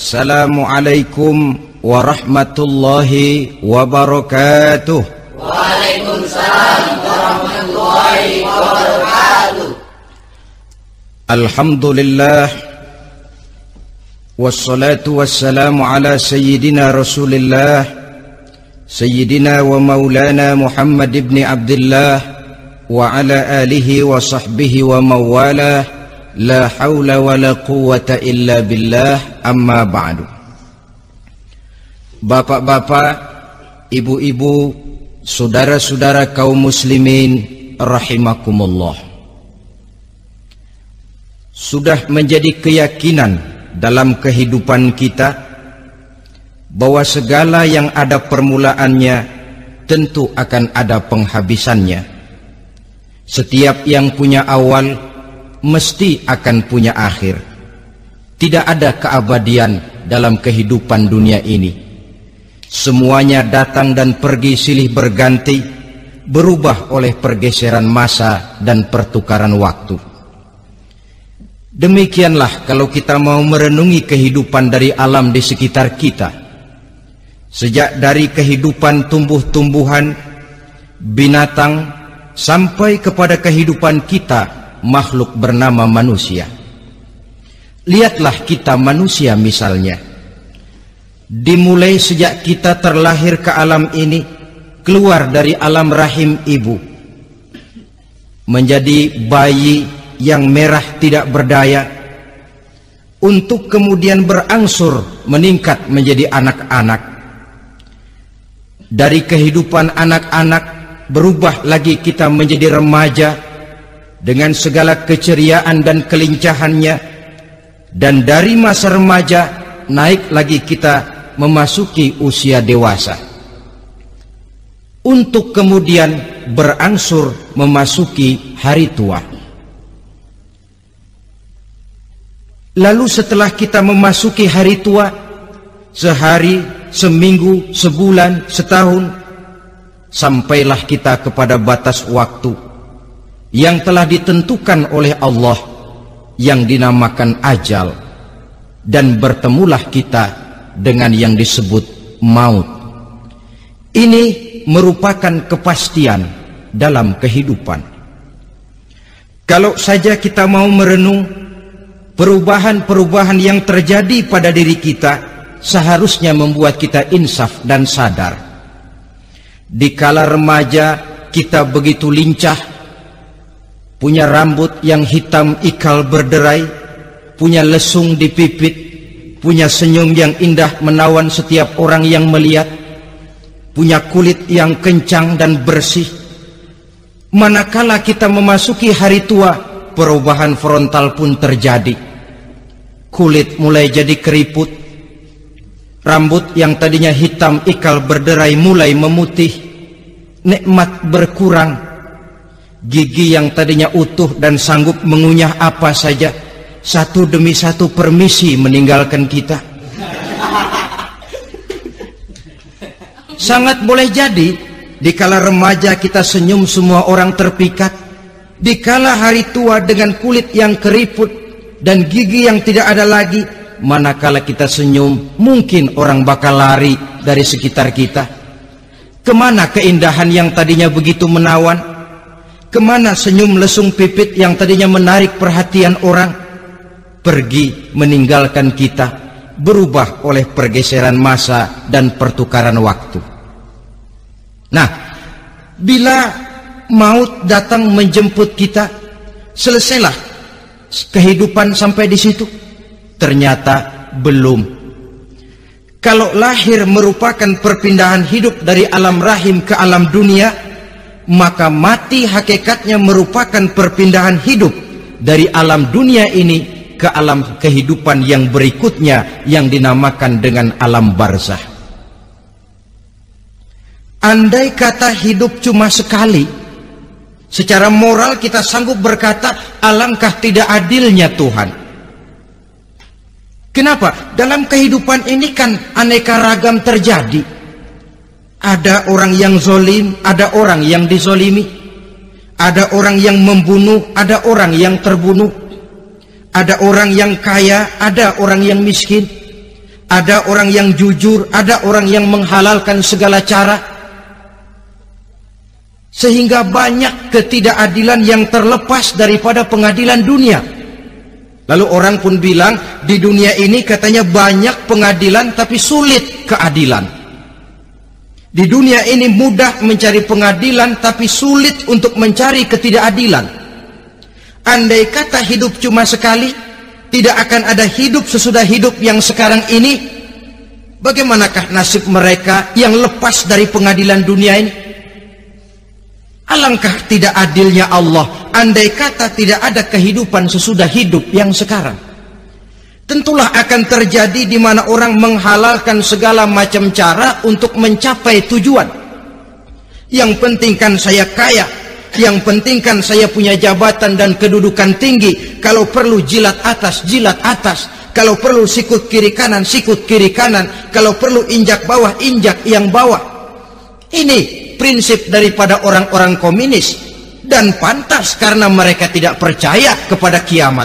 Assalamualaikum warahmatullahi wabarakatuh. Waalaikumsalam warahmatullahi wabarakatuh. Alhamdulillah, wassalatu wassalamu ala sayyidina Rasulillah, sayyidina wa maulana Muhammad ibn Abdullah wa ala alihi wa sahbihi wa mawalah. La haula wa la quwwata illa billah, amma ba'du. Bapak-bapak, ibu-ibu, saudara-saudara kaum muslimin rahimakumullah. Sudah menjadi keyakinan dalam kehidupan kita bahwa segala yang ada permulaannya tentu akan ada penghabisannya. Setiap yang punya awal mesti akan punya akhir. Tidak ada keabadian dalam kehidupan dunia ini. Semuanya datang dan pergi silih berganti, berubah oleh pergeseran masa dan pertukaran waktu. Demikianlah kalau kita mau merenungi kehidupan dari alam di sekitar kita. Sejak dari kehidupan tumbuh-tumbuhan, binatang, sampai kepada kehidupan kita, makhluk bernama manusia. Lihatlah kita manusia misalnya. Dimulai sejak kita terlahir ke alam ini, keluar dari alam rahim ibu, menjadi bayi yang merah tidak berdaya, untuk kemudian berangsur meningkat menjadi anak-anak. Dari kehidupan anak-anak berubah lagi kita menjadi remaja dengan segala keceriaan dan kelincahannya, dan dari masa remaja naik lagi kita memasuki usia dewasa, untuk kemudian berangsur memasuki hari tua. Lalu setelah kita memasuki hari tua, sehari, seminggu, sebulan, setahun, sampailah kita kepada batas waktu yang telah ditentukan oleh Allah, yang dinamakan ajal, dan bertemulah kita dengan yang disebut maut. Ini merupakan kepastian dalam kehidupan. Kalau saja kita mau merenung perubahan-perubahan yang terjadi pada diri kita, seharusnya membuat kita insaf dan sadar. Dikala remaja kita begitu lincah, punya rambut yang hitam ikal berderai, punya lesung di pipit, punya senyum yang indah menawan setiap orang yang melihat, punya kulit yang kencang dan bersih. Manakala kita memasuki hari tua, perubahan frontal pun terjadi. Kulit mulai jadi keriput, rambut yang tadinya hitam ikal berderai mulai memutih, nikmat berkurang. Gigi yang tadinya utuh dan sanggup mengunyah apa saja, satu demi satu permisi meninggalkan kita. Sangat boleh jadi dikala remaja kita senyum semua orang terpikat, dikala hari tua dengan kulit yang keriput dan gigi yang tidak ada lagi, manakala kita senyum mungkin orang bakal lari dari sekitar kita. Kemana keindahan yang tadinya begitu menawan? Kemana senyum lesung pipit yang tadinya menarik perhatian orang? Pergi meninggalkan kita, berubah oleh pergeseran masa dan pertukaran waktu. Nah, bila maut datang menjemput kita, selesailah kehidupan sampai di situ? Ternyata belum. Kalau lahir merupakan perpindahan hidup dari alam rahim ke alam dunia, maka mati hakikatnya merupakan perpindahan hidup dari alam dunia ini ke alam kehidupan yang berikutnya, yang dinamakan dengan alam barzah. Andai kata hidup cuma sekali, secara moral kita sanggup berkata, alangkah tidak adilnya Tuhan. Kenapa? Dalam kehidupan ini kan aneka ragam terjadi. Ada orang yang zolim, ada orang yang dizolimi. Ada orang yang membunuh, ada orang yang terbunuh. Ada orang yang kaya, ada orang yang miskin. ada orang yang jujur, ada orang yang menghalalkan segala cara, sehingga banyak ketidakadilan yang terlepas daripada pengadilan dunia. Lalu orang pun bilang, di dunia ini katanya banyak pengadilan tapi sulit keadilan. Di dunia ini mudah mencari pengadilan tapi sulit untuk mencari ketidakadilan. Andai kata hidup cuma sekali, tidak akan ada hidup sesudah hidup yang sekarang ini. Bagaimanakah nasib mereka yang lepas dari pengadilan dunia ini? Alangkah tidak adilnya Allah andai kata tidak ada kehidupan sesudah hidup yang sekarang. Tentulah akan terjadi di mana orang menghalalkan segala macam cara untuk mencapai tujuan. Yang penting kan saya kaya, yang penting kan saya punya jabatan dan kedudukan tinggi. Kalau perlu jilat atas, jilat atas. Kalau perlu sikut kiri kanan, sikut kiri kanan. Kalau perlu injak bawah, injak yang bawah. Ini prinsip daripada orang-orang komunis, dan pantas karena mereka tidak percaya kepada kiamat,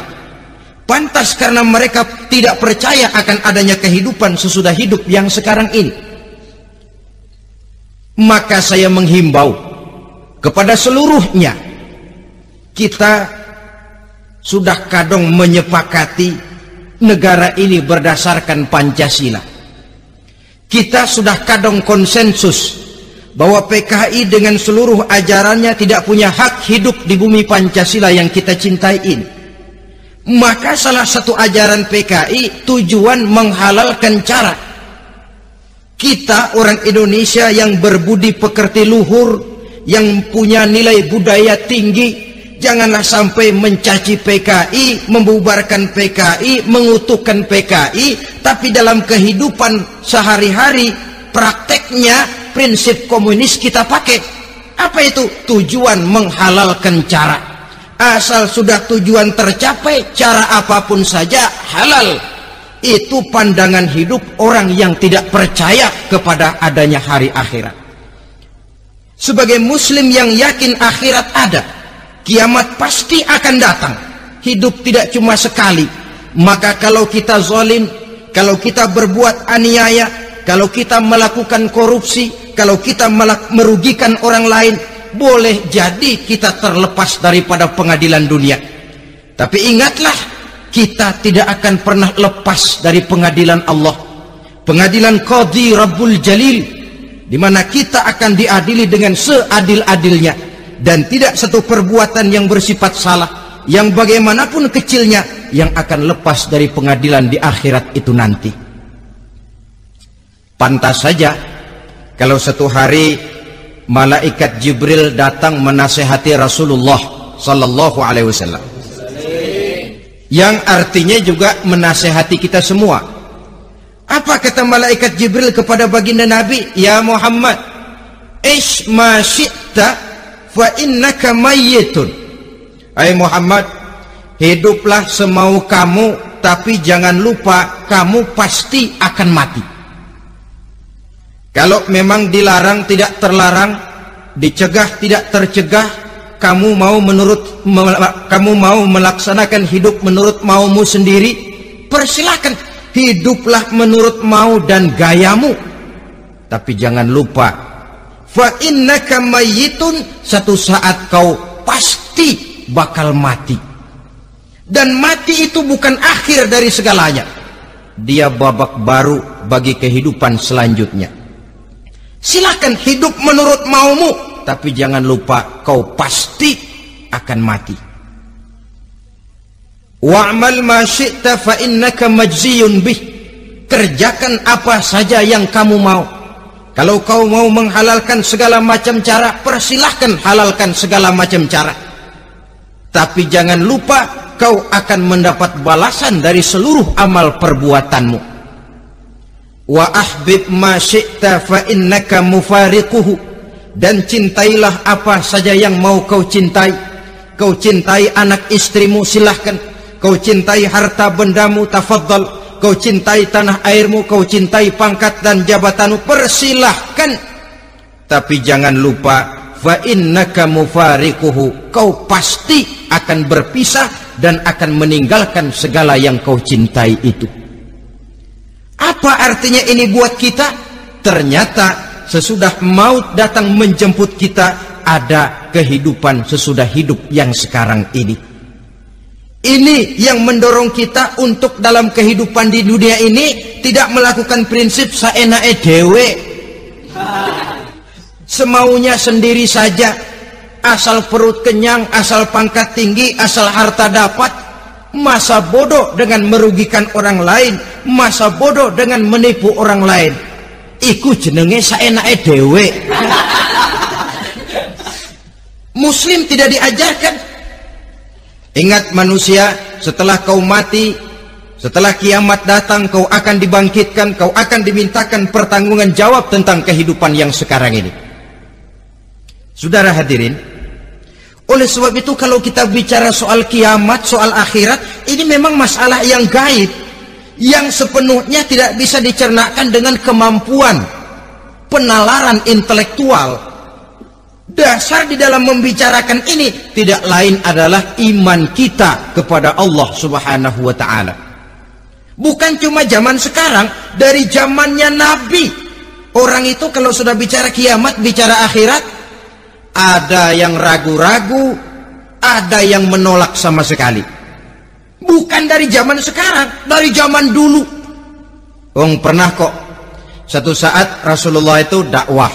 pantas karena mereka tidak percaya akan adanya kehidupan sesudah hidup yang sekarang ini. Maka saya menghimbau kepada seluruhnya, kita sudah kadung menyepakati negara ini berdasarkan Pancasila. Kita sudah kadung konsensus bahwa PKI dengan seluruh ajarannya tidak punya hak hidup di bumi Pancasila yang kita cintai ini. Maka salah satu ajaran PKI tujuan menghalalkan cara. Kita orang Indonesia yang berbudi pekerti luhur, yang punya nilai budaya tinggi, janganlah sampai mencaci PKI, membubarkan PKI, mengutuhkan PKI, tapi dalam kehidupan sehari-hari prakteknya prinsip komunis kita pakai. Apa itu? Tujuan menghalalkan cara. Asal sudah tujuan tercapai, cara apapun saja halal. Itu pandangan hidup orang yang tidak percaya kepada adanya hari akhirat. Sebagai muslim yang yakin akhirat ada, kiamat pasti akan datang. Hidup tidak cuma sekali. Maka kalau kita zalim, kalau kita berbuat aniaya, kalau kita melakukan korupsi, kalau kita merugikan orang lain, boleh jadi kita terlepas daripada pengadilan dunia. Tapi ingatlah, kita tidak akan pernah lepas dari pengadilan Allah, pengadilan Qadhi Rabbul Jalil, di mana kita akan diadili dengan seadil-adilnya, dan tidak satu perbuatan yang bersifat salah, yang bagaimanapun kecilnya, yang akan lepas dari pengadilan di akhirat itu nanti. Pantas saja kalau satu hari malaikat Jibril datang menasihati Rasulullah sallallahu alaihi wasallam, yang artinya juga menasihati kita semua. Apa kata malaikat Jibril kepada baginda Nabi? Ya Muhammad, ish ma syi'ta fa innaka mayyitun. Hai Muhammad, hiduplah semau kamu, tapi jangan lupa kamu pasti akan mati. Kalau memang dilarang tidak terlarang, dicegah tidak tercegah, kamu mau melaksanakan hidup menurut maumu sendiri, persilahkan, hiduplah menurut mau dan gayamu. Tapi jangan lupa, fa innaka mayyitun, satu saat kau pasti bakal mati. Dan mati itu bukan akhir dari segalanya, dia babak baru bagi kehidupan selanjutnya. Silakan hidup menurut maumu, tapi jangan lupa kau pasti akan mati. Wa'mal ma syi'ta fa innaka majziyun bih. Kerjakan apa saja yang kamu mau. Kalau kau mau menghalalkan segala macam cara, persilahkan halalkan segala macam cara. Tapi jangan lupa kau akan mendapat balasan dari seluruh amal perbuatanmu. Wa ahbib ma syi'ta fa innaka mufariquhu. Dan cintailah apa saja yang mau kau cintai. Kau cintai anak istrimu, silahkan. Kau cintai harta bendamu, tafadhal. Kau cintai tanah airmu, kau cintai pangkat dan jabatanmu, persilahkan. Tapi jangan lupa, fa innaka mufariquhu, kau pasti akan berpisah dan akan meninggalkan segala yang kau cintai itu. Apa artinya ini buat kita? Ternyata sesudah maut datang menjemput kita, ada kehidupan sesudah hidup yang sekarang ini. Ini yang mendorong kita untuk dalam kehidupan di dunia ini tidak melakukan prinsip saenake dhewe, semaunya sendiri saja, asal perut kenyang, asal pangkat tinggi, asal harta dapat. Masa bodoh dengan merugikan orang lain, masa bodoh dengan menipu orang lain. Iku jenenge saenake dhewe. Muslim tidak diajarkan. Ingat manusia, setelah kau mati, setelah kiamat datang, kau akan dibangkitkan, kau akan dimintakan pertanggungan jawab tentang kehidupan yang sekarang ini. Saudara hadirin, oleh sebab itu kalau kita bicara soal kiamat, soal akhirat, ini memang masalah yang gaib, yang sepenuhnya tidak bisa dicernakan dengan kemampuan penalaran intelektual. Dasar di dalam membicarakan ini tidak lain adalah iman kita kepada Allah Subhanahu wa ta'ala. Bukan cuma zaman sekarang, dari zamannya Nabi. Orang itu kalau sudah bicara kiamat, bicara akhirat, ada yang ragu-ragu, ada yang menolak sama sekali. Bukan dari zaman sekarang, dari zaman dulu. Pernah kok satu saat Rasulullah itu dakwah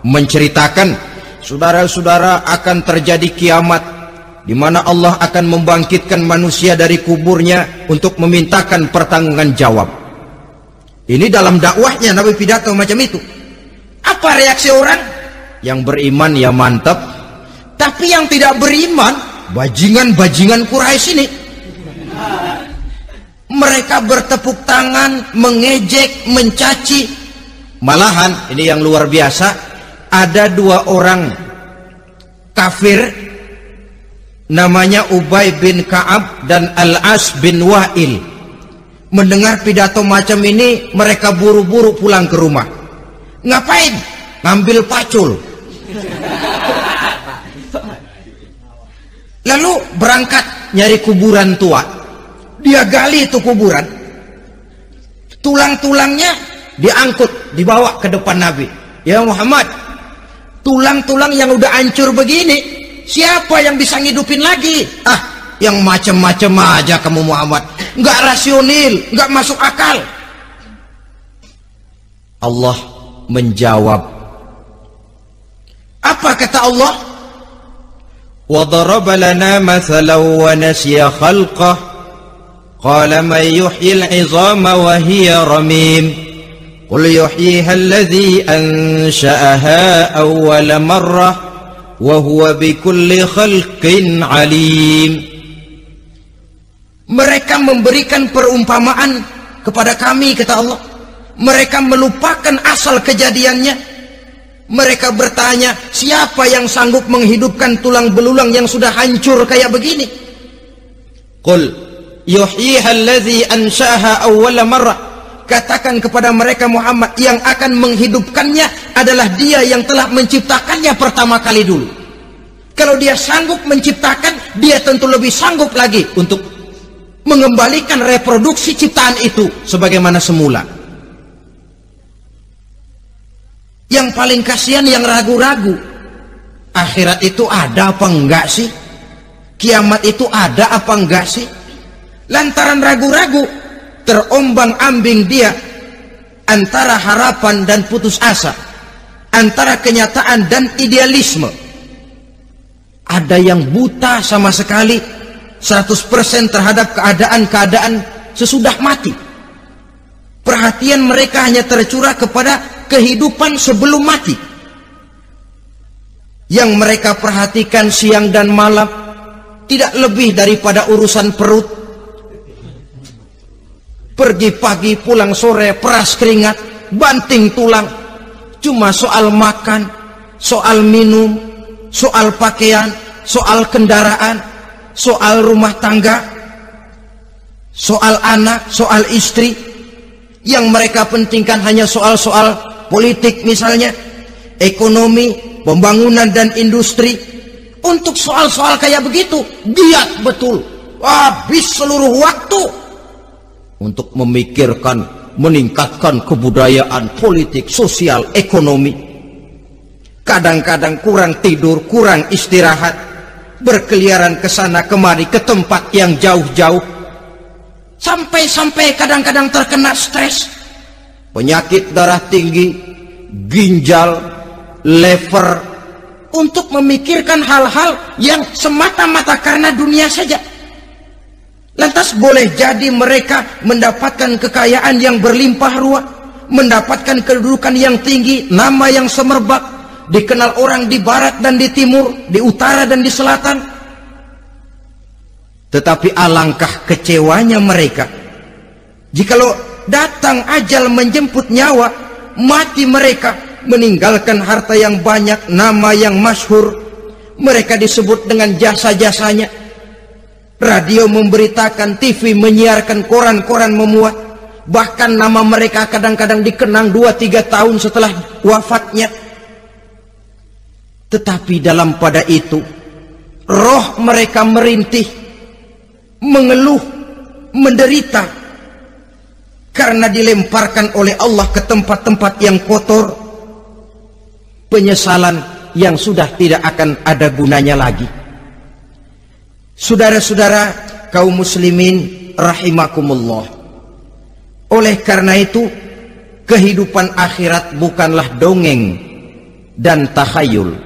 menceritakan, saudara-saudara, akan terjadi kiamat di mana Allah akan membangkitkan manusia dari kuburnya untuk memintakan pertanggungan jawab. Ini dalam dakwahnya Nabi pidato macam itu. Apa reaksi orang? Yang beriman ya mantap, tapi yang tidak beriman, bajingan-bajingan Quraisy ini, mereka bertepuk tangan, mengejek, mencaci. Malahan ini yang luar biasa, ada dua orang kafir namanya Ubay bin Ka'ab dan Al-As bin Wa'il. Mendengar pidato macam ini, mereka buru-buru pulang ke rumah. Ngapain? Ngambil pacul. Lalu berangkat nyari kuburan tua. Dia gali itu kuburan, tulang-tulangnya diangkut, dibawa ke depan Nabi. Ya Muhammad, tulang-tulang yang udah hancur begini, siapa yang bisa ngidupin lagi? Yang macam-macam aja kamu Muhammad, nggak rasional, nggak masuk akal. Allah menjawab. Apa kata Allah? وَضَرَبَ لَنَا مَثَلًا وَنَسِيَ خَلْقَهُ قَالَ مَنْ يُحْيِي الْعِظَامَ وَهِيَ رَمِيمٌ قُلْ يُحْيِيهَا الَّذِي أَنْشَأَهَا أَوَّلَ مَرَّةٍ وَهُوَ بِكُلِّ خَلْقٍ عَلِيمٌ. Mereka memberikan perumpamaan kepada kami, kata Allah. Mereka melupakan asal kejadiannya. Mereka bertanya, siapa yang sanggup menghidupkan tulang belulang yang sudah hancur kayak begini? Qul yuhyiha allazi ansha'aha awwala marrah. Katakan kepada mereka Muhammad, yang akan menghidupkannya adalah dia yang telah menciptakannya pertama kali dulu. Kalau dia sanggup menciptakan, dia tentu lebih sanggup lagi untuk mengembalikan reproduksi ciptaan itu sebagaimana semula. Yang paling kasihan yang ragu-ragu. Akhirat itu ada apa enggak sih? Kiamat itu ada apa enggak sih? Lantaran ragu-ragu, terombang-ambing dia antara harapan dan putus asa, antara kenyataan dan idealisme. Ada yang buta sama sekali 100% terhadap keadaan-keadaan sesudah mati. Perhatian mereka hanya tercurah kepada kehidupan sebelum mati. Yang mereka perhatikan siang dan malam tidak lebih daripada urusan perut. Pergi pagi, pulang sore, peras keringat, banting tulang. Cuma soal makan, soal minum, soal pakaian, soal kendaraan, soal rumah tangga, soal anak, soal istri. Yang mereka pentingkan hanya soal-soal politik misalnya, ekonomi, pembangunan dan industri. Untuk soal-soal kayak begitu, giat betul, habis seluruh waktu untuk memikirkan meningkatkan kebudayaan, politik, sosial, ekonomi. Kadang-kadang kurang tidur, kurang istirahat, berkeliaran ke sana kemari ke tempat yang jauh-jauh, sampai kadang-kadang terkena stres, penyakit darah tinggi, ginjal, lever, untuk memikirkan hal-hal yang semata-mata karena dunia saja. Lantas boleh jadi mereka mendapatkan kekayaan yang berlimpah ruah, mendapatkan kedudukan yang tinggi, nama yang semerbak, dikenal orang di barat dan di timur, di utara dan di selatan. Tetapi alangkah kecewanya mereka jikalau datang ajal menjemput nyawa, mati mereka, meninggalkan harta yang banyak, nama yang masyhur. Mereka disebut dengan jasa-jasanya. Radio memberitakan, TV menyiarkan, koran-koran memuat. Bahkan nama mereka kadang-kadang dikenang 2-3 tahun setelah wafatnya. Tetapi dalam pada itu, roh mereka merintih, mengeluh, menderita, karena dilemparkan oleh Allah ke tempat-tempat yang kotor, penyesalan yang sudah tidak akan ada gunanya lagi. Saudara-saudara kaum muslimin rahimakumullah, oleh karena itu kehidupan akhirat bukanlah dongeng dan takhayul,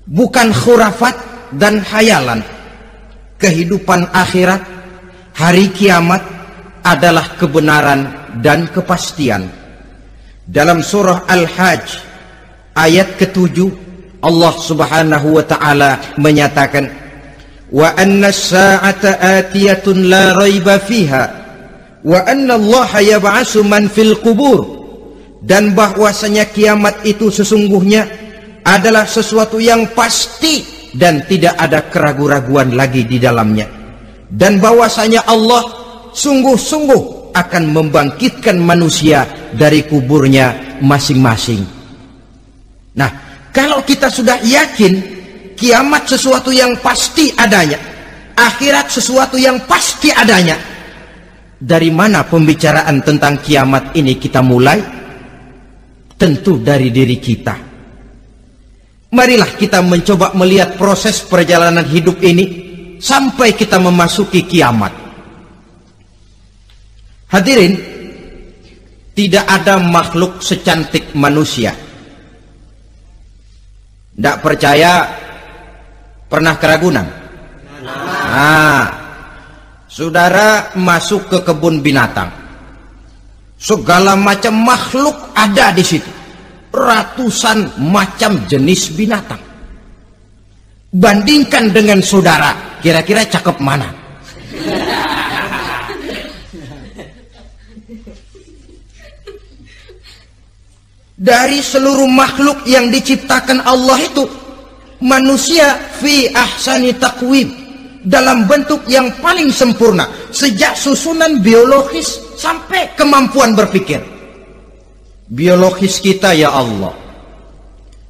bukan khurafat dan khayalan. Kehidupan akhirat, hari kiamat adalah kebenaran dan kepastian. Dalam surah Al-Hajj ayat ke-7, Allah Subhanahu wa taala menyatakan, wa anna as-sa'ata atiyatun la raiba fiha wa anna Allah yab'atsu man fil qubur, dan bahwasanya kiamat itu sesungguhnya adalah sesuatu yang pasti dan tidak ada keraguan-raguan lagi di dalamnya, dan bahwasanya Allah sungguh-sungguh akan membangkitkan manusia dari kuburnya masing-masing. Nah, kalau kita sudah yakin kiamat sesuatu yang pasti adanya, akhirat sesuatu yang pasti adanya, dari mana pembicaraan tentang kiamat ini kita mulai? Tentu dari diri kita. Marilah kita mencoba melihat proses perjalanan hidup ini sampai kita memasuki kiamat. Hadirin, tidak ada makhluk secantik manusia. Tidak percaya, pernah ke Ragunan? Nah, saudara masuk ke kebun binatang, segala macam makhluk ada di situ, ratusan macam jenis binatang. Bandingkan dengan saudara, kira-kira cakep mana? Dari seluruh makhluk yang diciptakan Allah itu, manusia fi ahsani taqwim, dalam bentuk yang paling sempurna, sejak susunan biologis sampai kemampuan berpikir. Biologis kita, ya Allah,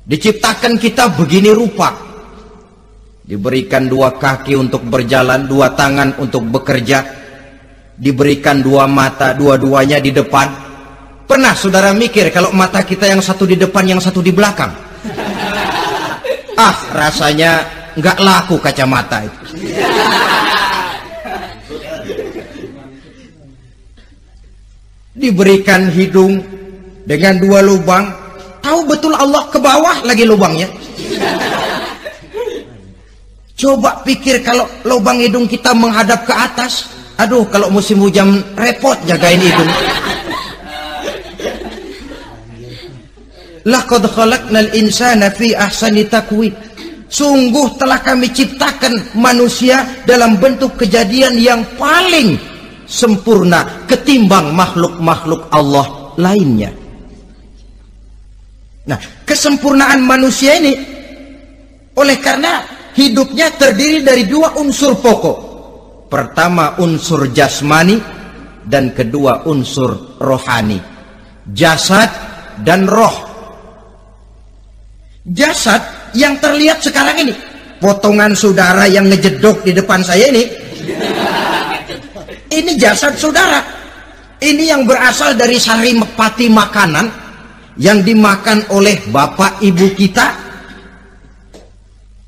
diciptakan kita begini rupa, diberikan 2 kaki untuk berjalan, 2 tangan untuk bekerja, diberikan 2 mata, dua-duanya di depan. Pernah saudara mikir kalau mata kita yang satu di depan, yang satu di belakang? Ah, rasanya nggak laku kacamata itu. Diberikan hidung dengan 2 lubang, tahu betul Allah ke bawah lagi lubangnya. Coba pikir kalau lubang hidung kita menghadap ke atas, aduh, kalau musim hujan repot jagain hidung. Laqad khalaqnal insana fi ahsani taqwim. Sungguh telah kami ciptakan manusia dalam bentuk kejadian yang paling sempurna ketimbang makhluk-makhluk Allah lainnya. Nah, kesempurnaan manusia ini oleh karena hidupnya terdiri dari 2 unsur pokok. Pertama unsur jasmani dan kedua unsur rohani, jasad dan roh. Jasad yang terlihat sekarang ini, potongan saudara yang ngejedok di depan saya ini jasad saudara. Ini yang berasal dari saripati makanan yang dimakan oleh bapak ibu kita.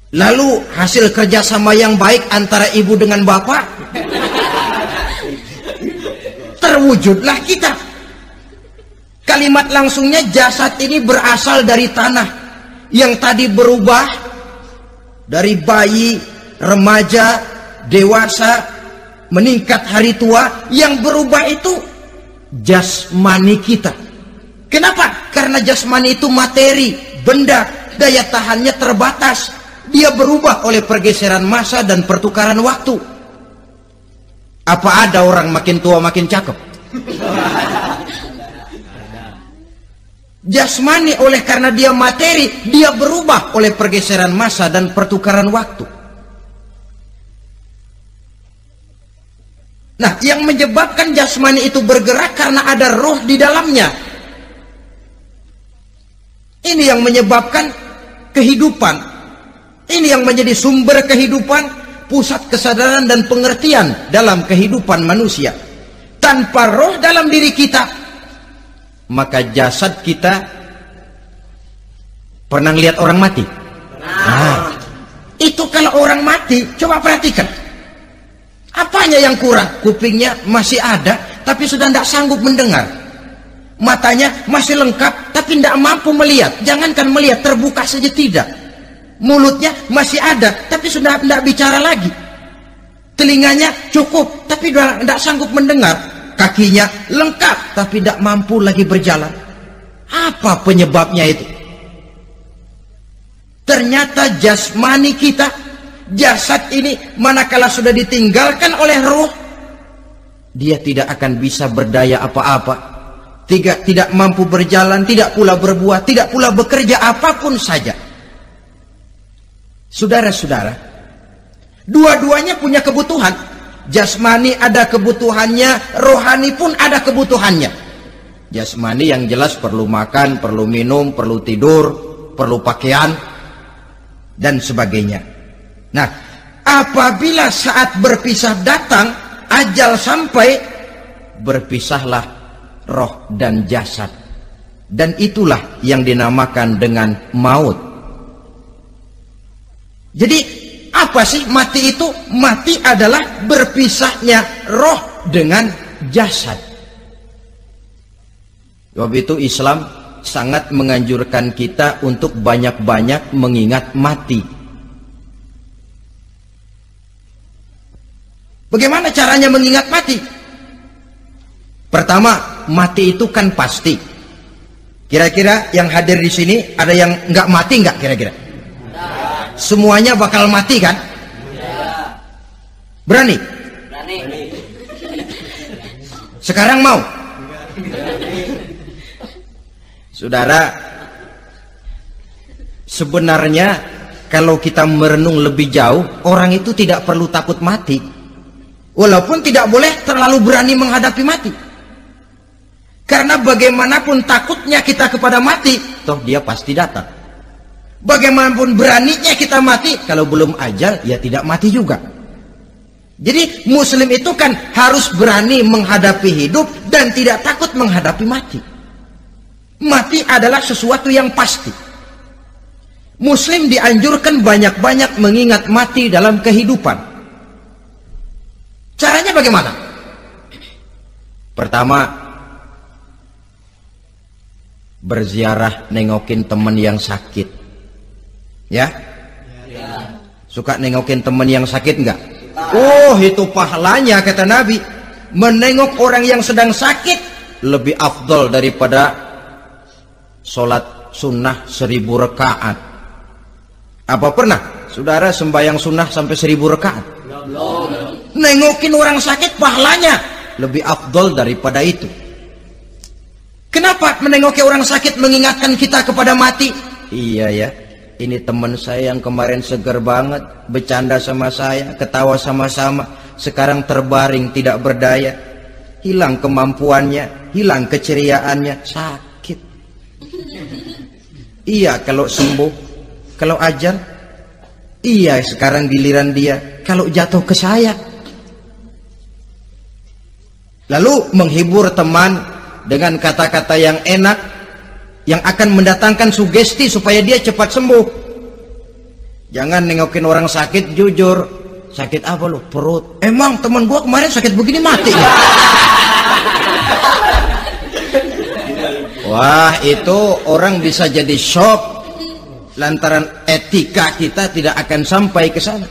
Lalu hasil kerjasama yang baik antara ibu dengan bapak, terwujudlah kita. Kalimat langsungnya, jasad ini berasal dari tanah yang tadi berubah dari bayi, remaja, dewasa, meningkat hari tua. Yang berubah itu jasmani kita. Kenapa? Karena jasmani itu materi, benda, daya tahannya terbatas. Dia berubah oleh pergeseran masa dan pertukaran waktu. Apa ada orang makin tua makin cakep? Jasmani oleh karena dia materi, dia berubah oleh pergeseran masa dan pertukaran waktu. Nah, yang menyebabkan jasmani itu bergerak karena ada roh di dalamnya. Ini yang menyebabkan kehidupan. Ini yang menjadi sumber kehidupan, pusat kesadaran dan pengertian dalam kehidupan manusia. Tanpa roh dalam diri kita, maka jasad kita, pernah lihat orang mati? Nah, itu kalau orang mati, coba perhatikan. Apanya yang kurang? Kupingnya masih ada, tapi sudah tidak sanggup mendengar. Matanya masih lengkap, tapi tidak mampu melihat. Jangankan melihat, terbuka saja tidak. Mulutnya masih ada, tapi sudah tidak bicara lagi. Telinganya cukup, tapi sudah tidak sanggup mendengar. Kakinya lengkap, tapi tidak mampu lagi berjalan. Apa penyebabnya itu? Ternyata jasmani kita, jasad ini, manakala sudah ditinggalkan oleh roh, dia tidak akan bisa berdaya apa-apa. Tidak mampu berjalan, tidak pula berbuat, tidak pula bekerja apapun saja. Saudara-saudara, dua-duanya punya kebutuhan. Jasmani ada kebutuhannya, rohani pun ada kebutuhannya. Jasmani yang jelas perlu makan, perlu minum, perlu tidur, perlu pakaian, dan sebagainya. Nah, apabila saat berpisah datang, ajal sampai, berpisahlah roh dan jasad. Dan itulah yang dinamakan dengan maut. Jadi apa sih mati itu? Mati adalah berpisahnya roh dengan jasad. Sebab itu Islam sangat menganjurkan kita untuk banyak-banyak mengingat mati. Bagaimana caranya mengingat mati? Pertama, mati itu kan pasti. Kira-kira yang hadir di sini ada yang nggak mati nggak kira-kira? Semuanya bakal mati kan? Berani? Berani. Sekarang mau? Saudara, sebenarnya kalau kita merenung lebih jauh, orang itu tidak perlu takut mati. Walaupun tidak boleh terlalu berani menghadapi mati. Karena bagaimanapun takutnya kita kepada mati, toh dia pasti datang. Bagaimanapun beraninya kita mati, kalau belum ajal ya tidak mati juga. Jadi muslim itu kan harus berani menghadapi hidup dan tidak takut menghadapi mati. Mati adalah sesuatu yang pasti. Muslim dianjurkan banyak-banyak mengingat mati dalam kehidupan. Caranya bagaimana? Pertama, berziarah nengokin teman yang sakit. Ya? Suka nengokin teman yang sakit enggak? Oh, itu pahalanya kata Nabi. Menengok orang yang sedang sakit lebih afdol daripada sholat sunnah 1000 rakaat. Apa pernah saudara sembahyang sunnah sampai 1000 rakaat? Nengokin orang sakit pahalanya lebih afdol daripada itu. Kenapa menengoki orang sakit mengingatkan kita kepada mati? Iya ya, ini teman saya yang kemarin seger banget, bercanda sama saya, ketawa sama-sama, sekarang terbaring tidak berdaya, hilang kemampuannya, hilang keceriaannya, sakit. Iya kalau sembuh, kalau ajal, iya sekarang giliran dia, kalau jatuh ke saya. lalu menghibur teman dengan kata-kata yang enak yang akan mendatangkan sugesti supaya dia cepat sembuh. Jangan nengokin orang sakit jujur, sakit apa lu? Perut. Emang teman gua kemarin sakit begini mati ya? Wah, itu orang bisa jadi shock lantaran etika kita tidak akan sampai ke sana.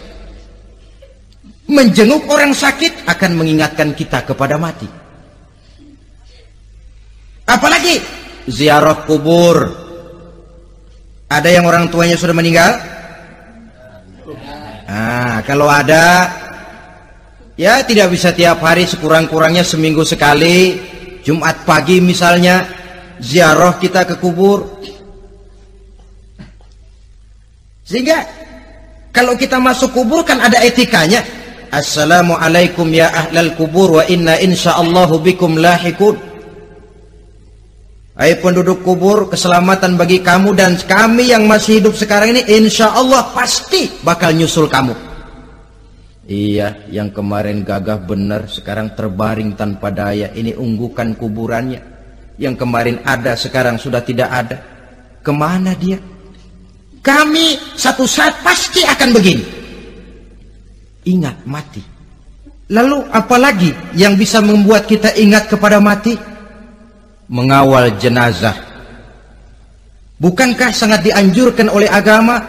Menjenguk orang sakit akan mengingatkan kita kepada mati. Apalagi ziarah kubur. Ada yang orang tuanya sudah meninggal? Nah, kalau ada, ya tidak bisa tiap hari, sekurang-kurangnya seminggu sekali. Jumat pagi misalnya, ziarah kita ke kubur. Sehingga kalau kita masuk kubur kan ada etikanya. Assalamualaikum ya ahlal kubur wa inna insyaallahu bikum lahikun. Hai penduduk kubur, keselamatan bagi kamu dan kami yang masih hidup sekarang ini insya Allah pasti bakal nyusul kamu. Iya, yang kemarin gagah benar sekarang terbaring tanpa daya. Ini unggukan kuburannya. Yang kemarin ada sekarang sudah tidak ada. Kemana dia? Kami satu saat pasti akan begini. Ingat mati. Lalu apalagi yang bisa membuat kita ingat kepada mati? Mengawal jenazah. Bukankah sangat dianjurkan oleh agama?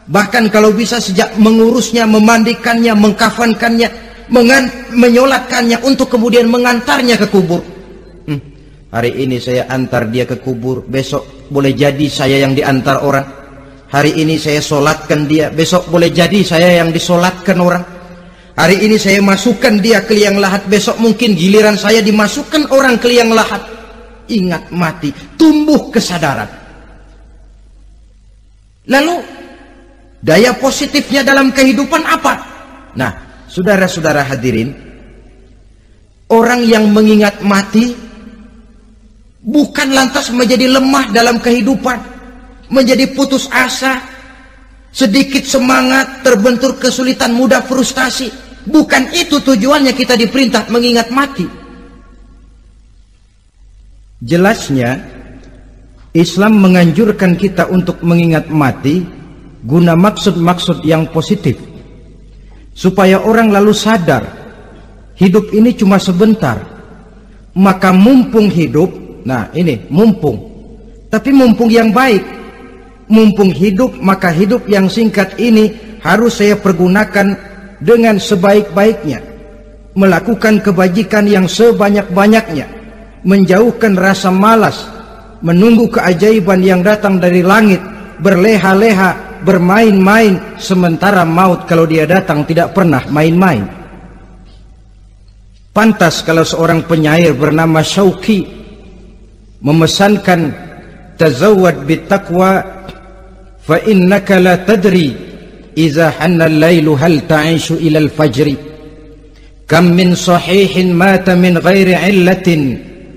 Bahkan kalau bisa sejak mengurusnya, memandikannya, mengkafankannya, menyolatkannya untuk kemudian mengantarnya ke kubur. Hari ini saya antar dia ke kubur, besok boleh jadi saya yang diantar orang. Hari ini saya solatkan dia, besok boleh jadi saya yang disolatkan orang. Hari ini saya masukkan dia ke liang lahat, besok mungkin giliran saya dimasukkan orang ke liang lahat. Ingat mati, tumbuh kesadaran. Lalu daya positifnya dalam kehidupan apa? Nah, saudara-saudara hadirin, orang yang mengingat mati bukan lantas menjadi lemah dalam kehidupan, menjadi putus asa, sedikit semangat, terbentur kesulitan, mudah frustasi. Bukan itu tujuannya kita diperintah mengingat mati. Jelasnya Islam menganjurkan kita untuk mengingat mati guna maksud-maksud yang positif, supaya orang lalu sadar hidup ini cuma sebentar. Maka mumpung hidup, nah ini mumpung, tapi mumpung yang baik. Mumpung hidup, maka hidup yang singkat ini harus saya pergunakan dengan sebaik-baiknya, melakukan kebajikan yang sebanyak-banyaknya, menjauhkan rasa malas, menunggu keajaiban yang datang dari langit, berleha-leha, bermain-main, sementara maut kalau dia datang tidak pernah main-main. Pantas kalau seorang penyair bernama Syauqi memesankan, tazawwad bittaqwa fa innaka la tadri idza hanna al-lailu hal ta'ishu ila al-fajri, kam min sahihin mata min ghairi illatin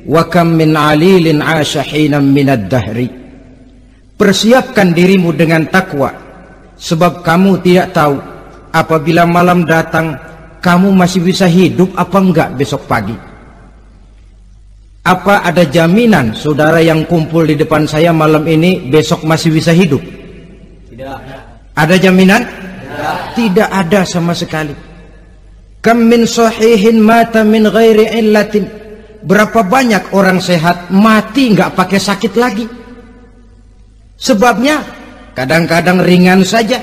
wa kam min alilin 'asha hinan min ad-dahri. Persiapkan dirimu dengan takwa, sebab kamu tidak tahu apabila malam datang kamu masih bisa hidup apa enggak besok pagi. Apa ada jaminan saudara yang kumpul di depan saya malam ini besok masih bisa hidup? Tidak. Ada jaminan? Tidak ada sama sekali. Kam min sahihin mata min ghairi illatin. Berapa banyak orang sehat mati nggak pakai sakit lagi. Sebabnya kadang-kadang ringan saja.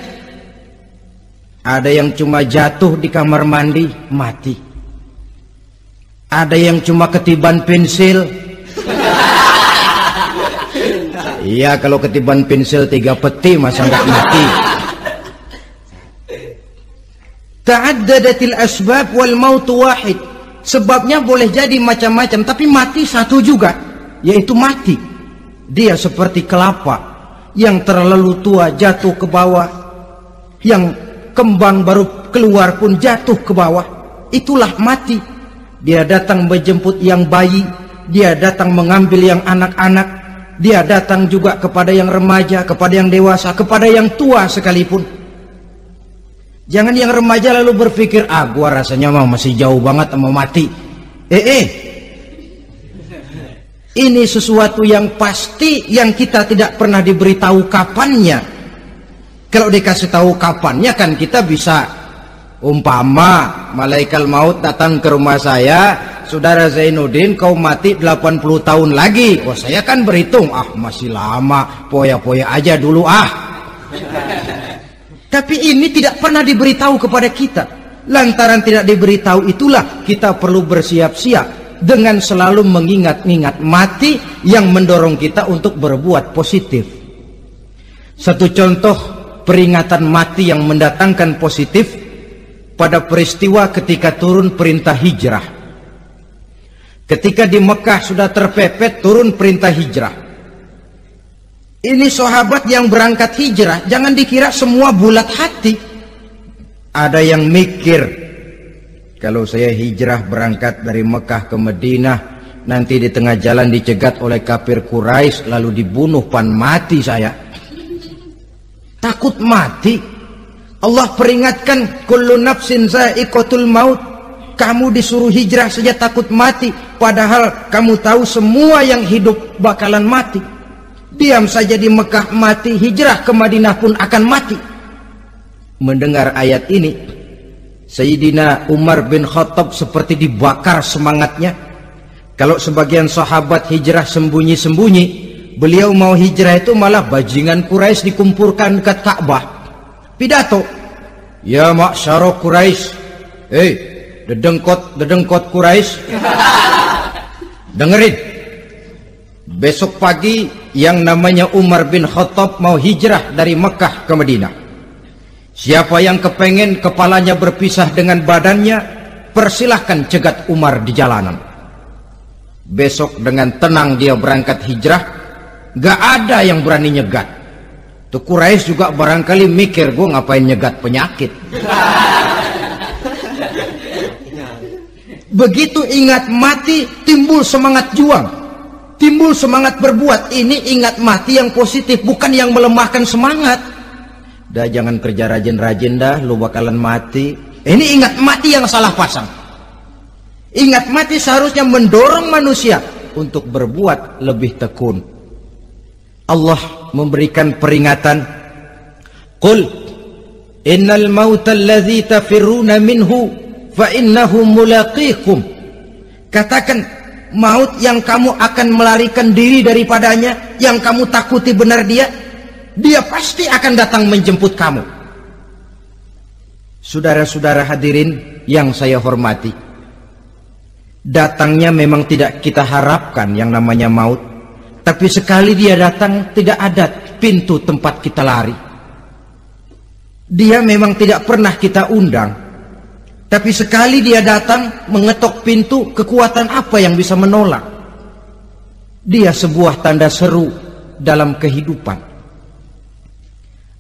Ada yang cuma jatuh di kamar mandi mati. Ada yang cuma ketiban pensil. Iya, kalau ketiban pensil 3 peti masa nggak mati. Ta'addadatil asbab wal mautu wahid. Sebabnya boleh jadi macam-macam, tapi mati satu juga, yaitu mati. Dia seperti kelapa yang terlalu tua jatuh ke bawah, yang kembang baru keluar pun jatuh ke bawah. Itulah mati. Dia datang menjemput yang bayi, dia datang mengambil yang anak-anak, dia datang juga kepada yang remaja, kepada yang dewasa, kepada yang tua sekalipun. Jangan yang remaja lalu berpikir, gua rasanya masih jauh banget mau mati. Ini sesuatu yang pasti yang kita tidak pernah diberitahu kapannya. Kalau dikasih tahu kapannya kan kita bisa, umpama malaikat maut datang ke rumah saya, saudara Zainuddin kau mati 80 tahun lagi. Wah, saya kan berhitung, masih lama, poya-poya aja dulu Tapi ini tidak pernah diberitahu kepada kita. Lantaran tidak diberitahu itulah kita perlu bersiap-siap dengan selalu mengingat-ingat mati yang mendorong kita untuk berbuat positif. Satu contoh peringatan mati yang mendatangkan positif pada peristiwa ketika turun perintah hijrah. Ketika di Mekah sudah terpepet turun perintah hijrah. Ini sahabat yang berangkat hijrah, jangan dikira semua bulat hati. Ada yang mikir, kalau saya hijrah berangkat dari Mekah ke Madinah, nanti di tengah jalan dicegat oleh kafir Quraisy lalu dibunuh, mati saya. Takut mati. Allah peringatkan, kullu nafsin za'iqatul maut. Kamu disuruh hijrah saja takut mati, padahal kamu tahu semua yang hidup bakalan mati. Diam saja di Mekah mati, hijrah ke Madinah pun akan mati. Mendengar ayat ini, Sayyidina Umar bin Khattab seperti dibakar semangatnya. Kalau sebagian sahabat hijrah sembunyi-sembunyi, beliau mau hijrah itu malah bajingan Quraisy dikumpulkan ke Ka'bah. Pidato, ya ma'syara Quraisy, dedengkot Quraisy, dengerin. Besok pagi yang namanya Umar bin Khattab mau hijrah dari Mekah ke Madinah. Siapa yang kepengen kepalanya berpisah dengan badannya, persilahkan cegat Umar di jalanan. Besok dengan tenang dia berangkat hijrah, gak ada yang berani nyegat. Tuh Quraisy juga barangkali mikir, gue ngapain nyegat penyakit. Begitu ingat mati, timbul semangat juang, timbul semangat berbuat. Ini ingat mati yang positif, bukan yang melemahkan semangat. Dah jangan kerja rajin-rajin dah, lu bakalan mati. Ini ingat mati yang salah pasang. Ingat mati seharusnya mendorong manusia untuk berbuat lebih tekun. Allah memberikan peringatan, qul innal mauta allazi tafirruna minhu fa innahu mulaqikum. Katakan, maut yang kamu akan melarikan diri daripadanya, yang kamu takuti benar dia pasti akan datang menjemput kamu. Saudara-saudara hadirin yang saya hormati, datangnya memang tidak kita harapkan yang namanya maut, tapi sekali dia datang tidak ada pintu tempat kita lari. Dia memang tidak pernah kita undang, tapi sekali dia datang mengetok pintu, kekuatan apa yang bisa menolak? Dia sebuah tanda seru dalam kehidupan.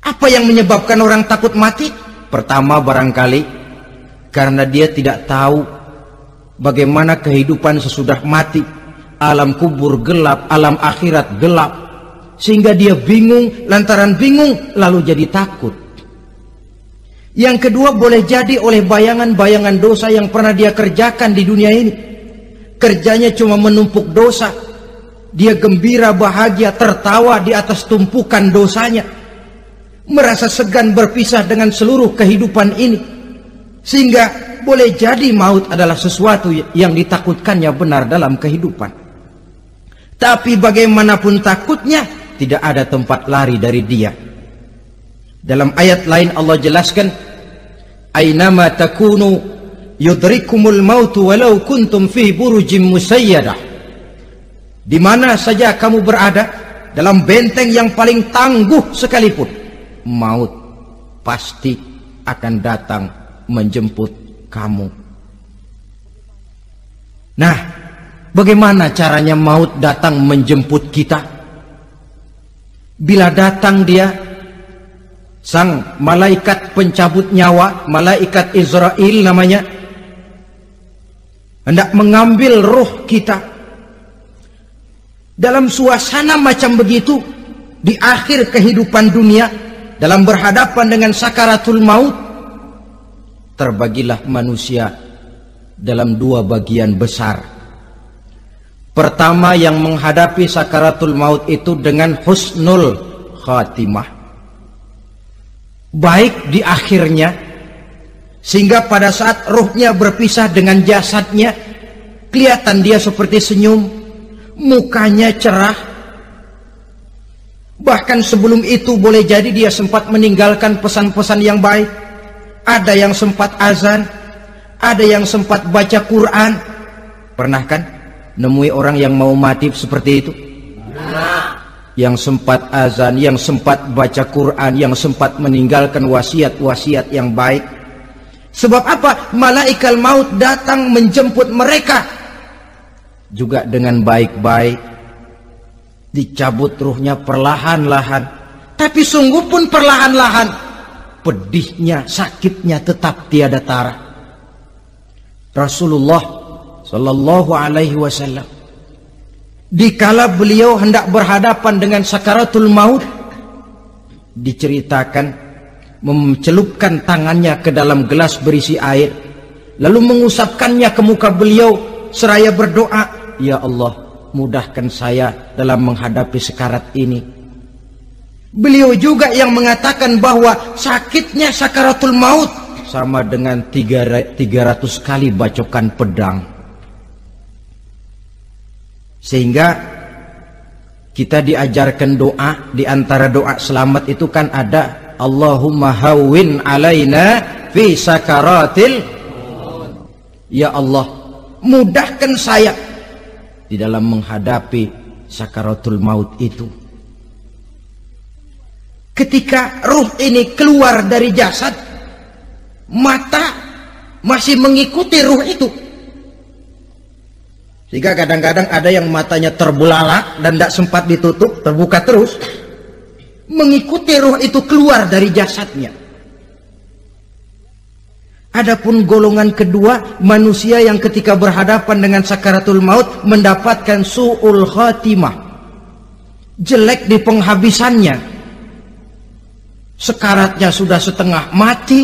Apa yang menyebabkan orang takut mati? Pertama barangkali karena dia tidak tahu bagaimana kehidupan sesudah mati. Alam kubur gelap, alam akhirat gelap, sehingga dia bingung. Lantaran bingung lalu jadi takut. Yang kedua boleh jadi oleh bayangan-bayangan dosa yang pernah dia kerjakan di dunia ini. Kerjanya cuma menumpuk dosa. Dia gembira, bahagia, tertawa di atas tumpukan dosanya. Merasa segan berpisah dengan seluruh kehidupan ini, sehingga boleh jadi maut adalah sesuatu yang ditakutkannya benar dalam kehidupan. Tapi bagaimanapun takutnya, tidak ada tempat lari dari dia. Dalam ayat lain Allah jelaskan, ainama takunu yudrikumul mautu walau kuntum fi burujim musayyadah. Di mana saja kamu berada, dalam benteng yang paling tangguh sekalipun, maut pasti akan datang menjemput kamu. Nah, bagaimana caranya maut datang menjemput kita? Bila datang dia, sang malaikat pencabut nyawa, malaikat Israel namanya, hendak mengambil roh kita. Dalam suasana macam begitu, di akhir kehidupan dunia, dalam berhadapan dengan sakaratul maut, terbagilah manusia dalam dua bagian besar. Pertama, yang menghadapi sakaratul maut itu dengan husnul khatimah, baik di akhirnya, sehingga pada saat ruhnya berpisah dengan jasadnya, kelihatan dia seperti senyum, mukanya cerah. Bahkan sebelum itu boleh jadi dia sempat meninggalkan pesan-pesan yang baik. Ada yang sempat azan, ada yang sempat baca Quran. Pernah kan nemui orang yang mau mati seperti itu? Yang sempat azan, yang sempat baca Quran, yang sempat meninggalkan wasiat-wasiat yang baik. Sebab apa? Malaikat maut datang menjemput mereka juga dengan baik-baik. Dicabut ruhnya perlahan-lahan, tapi sungguh pun perlahan-lahan. Pedihnya, sakitnya tetap tiada tara. Rasulullah Sallallahu Alaihi Wasallam, dikala beliau hendak berhadapan dengan sakaratul maut, diceritakan mencelupkan tangannya ke dalam gelas berisi air, lalu mengusapkannya ke muka beliau seraya berdoa, "Ya Allah, mudahkan saya dalam menghadapi sekarat ini." Beliau juga yang mengatakan bahwa sakitnya sakaratul maut sama dengan 300 kali bacokan pedang. Sehingga kita diajarkan doa, di antara doa selamat itu kan ada Allahumma hawwin alaina fi sakaratil, ya Allah, mudahkan saya di dalam menghadapi sakaratul maut itu. Ketika ruh ini keluar dari jasad, mata masih mengikuti ruh itu. Sehingga kadang-kadang ada yang matanya terbelalak dan tidak sempat ditutup, terbuka terus, mengikuti ruh itu keluar dari jasadnya. Adapun golongan kedua, manusia yang ketika berhadapan dengan sakaratul maut mendapatkan su'ul khatimah, jelek di penghabisannya. Sekaratnya sudah setengah mati,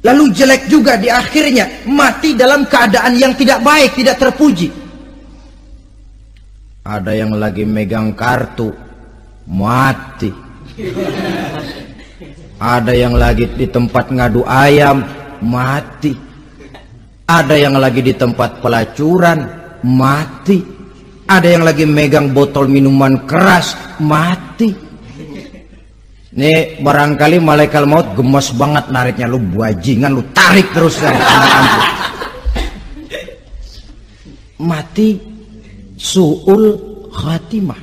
lalu jelek juga di akhirnya, mati dalam keadaan yang tidak baik, tidak terpuji. Ada yang lagi megang kartu, mati. Ada yang lagi di tempat ngadu ayam, mati. Ada yang lagi di tempat pelacuran, mati. Ada yang lagi megang botol minuman keras, mati. Nih barangkali malaikat maut gemes banget nariknya, lu bajingan, lu tarik terus kan. Mati su'ul khatimah.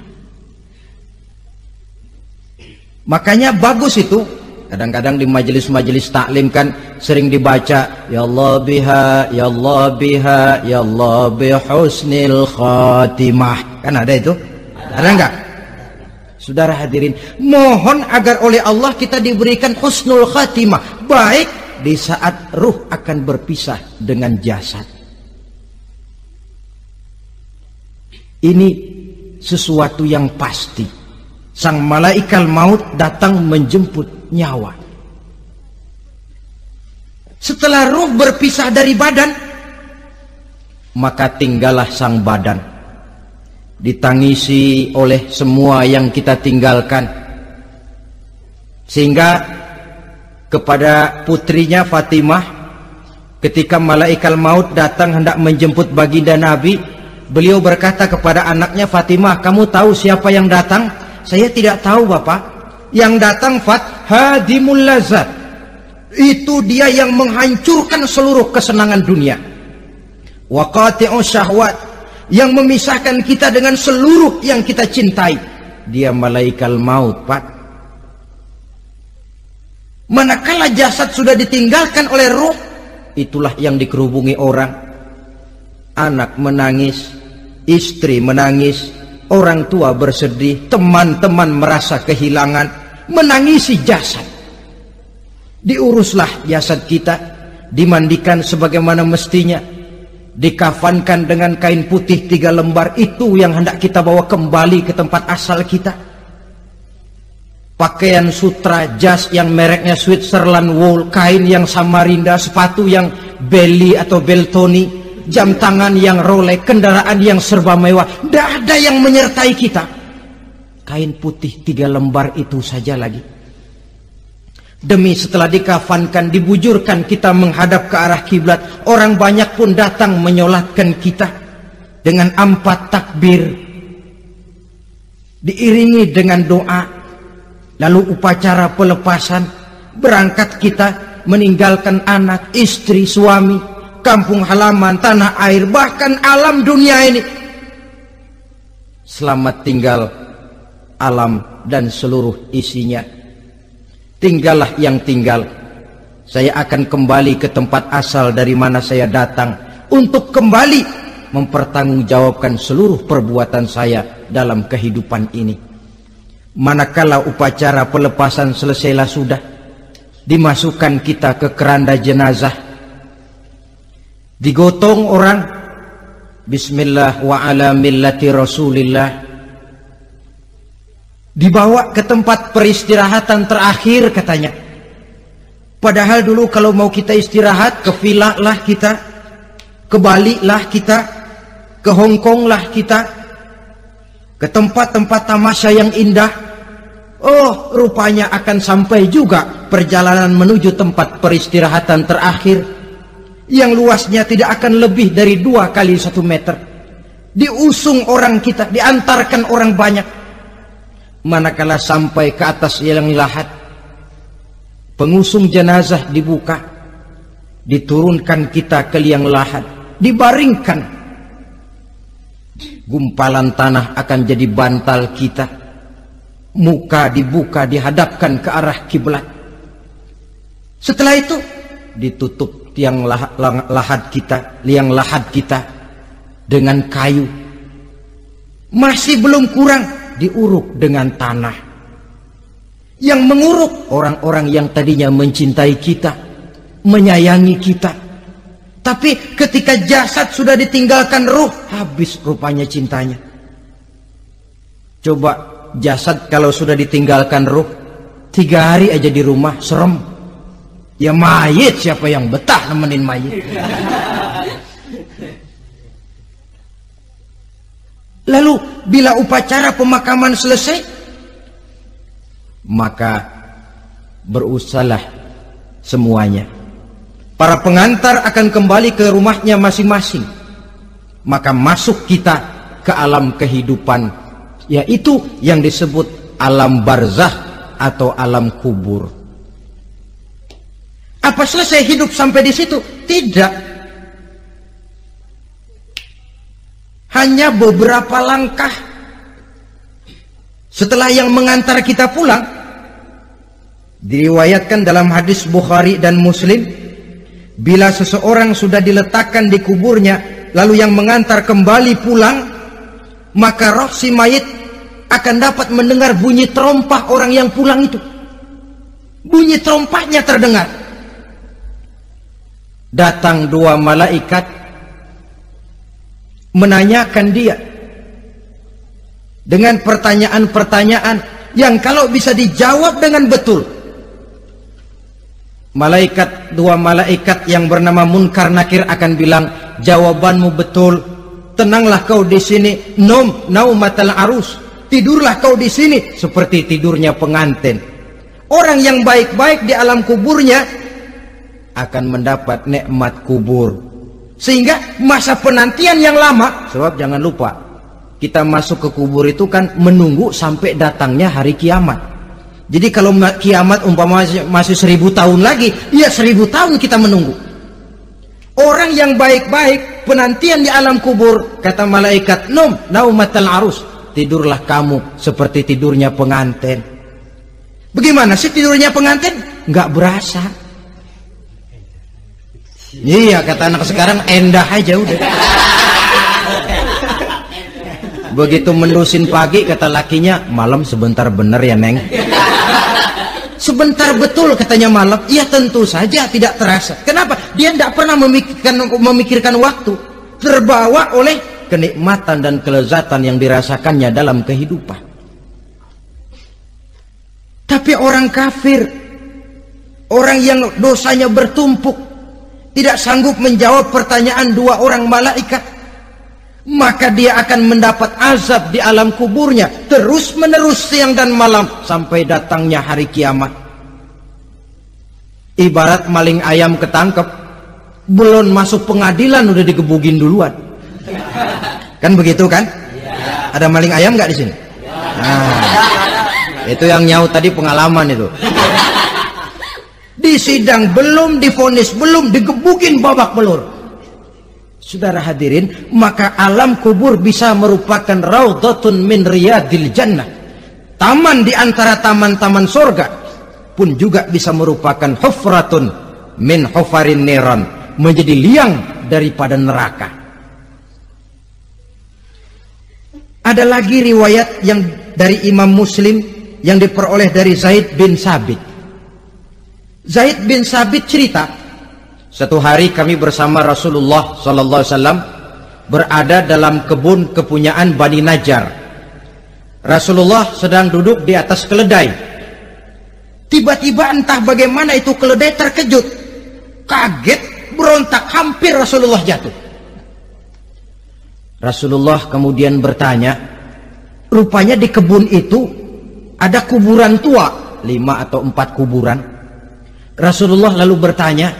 Makanya bagus itu. Kadang-kadang di majelis-majelis taklim kan sering dibaca, ya Allah biha, ya Allah biha, ya Allah bihusnil khatimah. Kan ada itu? Ada enggak? Saudara hadirin, mohon agar oleh Allah kita diberikan husnul khatimah, baik di saat ruh akan berpisah dengan jasad. Ini sesuatu yang pasti. Sang malaikat maut datang menjemput nyawa. Setelah ruh berpisah dari badan, maka tinggallah sang badan, ditangisi oleh semua yang kita tinggalkan. Sehingga kepada putrinya Fatimah, ketika malaikat maut datang hendak menjemput baginda Nabi, beliau berkata kepada anaknya, Fatimah, kamu tahu siapa yang datang? Saya tidak tahu, Bapak. Yang datang hadimul lazat, itu dia yang menghancurkan seluruh kesenangan dunia, wa qati'u syahwat, yang memisahkan kita dengan seluruh yang kita cintai. Dia malaikat maut, Pak. Manakala jasad sudah ditinggalkan oleh ruh, itulah yang dikerubungi orang. Anak menangis, istri menangis, orang tua bersedih, teman-teman merasa kehilangan, menangisi jasad. Diuruslah jasad kita, dimandikan sebagaimana mestinya, dikafankan dengan kain putih 3 lembar, itu yang hendak kita bawa kembali ke tempat asal kita. Pakaian sutra, jas yang mereknya Switzerland wool, kain yang Samarinda, sepatu yang Belly atau Beltoni, jam tangan yang Rolex, kendaraan yang serba mewah. Tidak ada yang menyertai kita. Kain putih 3 lembar itu saja lagi. Demi setelah dikafankan, dibujurkan kita menghadap ke arah kiblat, orang banyak pun datang menyolatkan kita dengan 4 takbir, diiringi dengan doa. Lalu upacara pelepasan, berangkat kita meninggalkan anak, istri, suami, kampung halaman, tanah air, bahkan alam dunia ini. Selamat tinggal alam dan seluruh isinya. Tinggallah yang tinggal. Saya akan kembali ke tempat asal dari mana saya datang, untuk kembali mempertanggungjawabkan seluruh perbuatan saya dalam kehidupan ini. Manakala upacara pelepasan selesailah sudah, dimasukkan kita ke keranda jenazah, digotong orang, bismillah wa ala millati rasulillah, dibawa ke tempat peristirahatan terakhir katanya. Padahal dulu kalau mau kita istirahat, ke villa lah kita, ke Bali lah kita, ke Hong Kong lah kita, ke tempat-tempat tamasya yang indah. Oh, rupanya akan sampai juga perjalanan menuju tempat peristirahatan terakhir yang luasnya tidak akan lebih dari 2 kali 1 meter. Diusung orang kita, diantarkan orang banyak. Manakala sampai ke atas liang lahat, pengusung jenazah dibuka, diturunkan kita ke liang lahat, dibaringkan. Gumpalan tanah akan jadi bantal kita. Muka dibuka, dihadapkan ke arah kiblat. Setelah itu ditutup liang lahat kita dengan kayu. Masih belum kurang, diuruk dengan tanah. Yang menguruk orang-orang yang tadinya mencintai kita, menyayangi kita. Tapi ketika jasad sudah ditinggalkan ruh, habis rupanya cintanya. Coba jasad kalau sudah ditinggalkan ruh, 3 hari aja di rumah, serem. Ya mayit, siapa yang betah nemenin mayit? Lalu bila upacara pemakaman selesai, maka berusahalah semuanya. Para pengantar akan kembali ke rumahnya masing-masing. Maka masuk kita ke alam kehidupan, yaitu yang disebut alam barzah atau alam kubur. Apa selesai hidup sampai di situ? Tidak. Hanya beberapa langkah setelah yang mengantar kita pulang. Diriwayatkan dalam hadis Bukhari dan Muslim, bila seseorang sudah diletakkan di kuburnya, lalu yang mengantar kembali pulang, maka roh si mayit akan dapat mendengar bunyi terompah orang yang pulang itu. Bunyi terompahnya terdengar. Datang 2 malaikat menanyakan dia dengan pertanyaan-pertanyaan yang kalau bisa dijawab dengan betul. 2 malaikat yang bernama Munkar Nakir akan bilang, jawabanmu betul. Tenanglah kau di sini, naumatal arus. Tidurlah kau di sini seperti tidurnya pengantin. Orang yang baik-baik di alam kuburnya akan mendapat nikmat kubur. Sehingga masa penantian yang lama, sebab jangan lupa, kita masuk ke kubur itu kan menunggu sampai datangnya hari kiamat. Jadi kalau kiamat umpama masih 1000 tahun lagi, ya 1000 tahun kita menunggu. Orang yang baik-baik penantian di alam kubur, kata malaikat, naumatal arus. Tidurlah kamu seperti tidurnya pengantin. Bagaimana sih tidurnya pengantin? Nggak berasa. Iya, kata anak sekarang, endah aja udah. Begitu mendusin pagi, kata lakinya, malam sebentar bener ya Neng. Sebentar betul katanya malam. Ya tentu saja tidak terasa. Kenapa? Dia tidak pernah memikirkan waktu. Terbawa oleh kenikmatan dan kelezatan yang dirasakannya dalam kehidupan. Tapi orang kafir, orang yang dosanya bertumpuk, tidak sanggup menjawab pertanyaan dua orang malaikat, maka dia akan mendapat azab di alam kuburnya terus menerus siang dan malam sampai datangnya hari kiamat. Ibarat maling ayam ketangkep, belum masuk pengadilan udah digebugin duluan. Kan begitu kan? Ada maling ayam nggak di sini? Nah, itu yang nyaut tadi pengalaman itu. Di sidang belum divonis, belum digebukin babak belur. Saudara hadirin, maka alam kubur bisa merupakan raudhatun min riyadil jannah, taman di antara taman-taman surga, pun juga bisa merupakan hufratun min hufarin niran, menjadi liang daripada neraka. Ada lagi riwayat yang dari Imam Muslim yang diperoleh dari Zaid bin Sabit. Zaid bin Sabit cerita, satu hari kami bersama Rasulullah SAW berada dalam kebun kepunyaan Bani Najjar. Rasulullah sedang duduk di atas keledai. Tiba-tiba entah bagaimana itu keledai terkejut, kaget, berontak, hampir Rasulullah jatuh. Rasulullah kemudian bertanya, rupanya di kebun itu ada kuburan tua, 5 atau 4 kuburan. Rasulullah lalu bertanya,